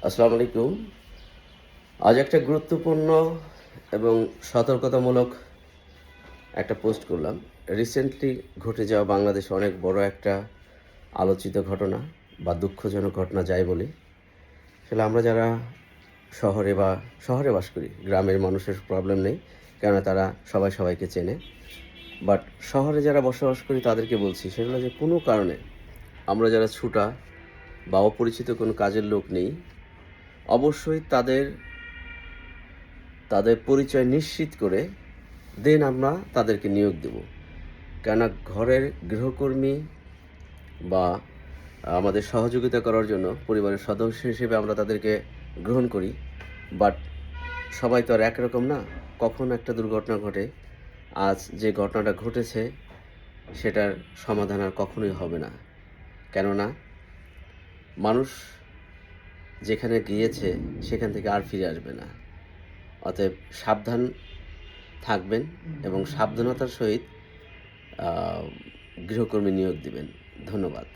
আসসালামু আলাইকুম। আজ একটা গুরুত্বপূর্ণ এবং সতর্কতামূলক একটা পোস্ট করলাম। রিসেন্টলি ঘটে যাওয়া বাংলাদেশে অনেক বড় একটা আলোচিত ঘটনা বা দুঃখজনক ঘটনা যাই বলি। আসলে আমরা যারা শহরে বাস করি, গ্রামের মানুষের প্রবলেম নেই, কেননা তারা সবাই সবাইকে চেনে। বাট শহরে যারা বসবাস করি তাদেরকে বলছি, সেটা হলো যে কোনো কারণে আমরা যারা ছুটা বা অপরিচিত কোনো কাজের লোক নেই, অবশ্যই তাদের তাদের পরিচয় নিশ্চিত করে দেন আমরা তাদেরকে নিয়োগ দেব। কেননা ঘরের গৃহকর্মী বা আমাদের সহযোগিতা করার জন্য পরিবারের সদস্য হিসেবে আমরা তাদেরকে গ্রহণ করি। বাট সবাই তো আর একরকম না। কখন একটা দুর্ঘটনা ঘটে, আজ যে ঘটনাটা ঘটেছে সেটার সমাধান আর কখনোই হবে না। কেননা মানুষ যেখানে গিয়েছে সেখান থেকে আর ফিরে আসবে না। অতএব সাবধান থাকবেন এবং সাবধানতার সহিত গৃহকর্মী নিয়োগ দিবেন। ধন্যবাদ।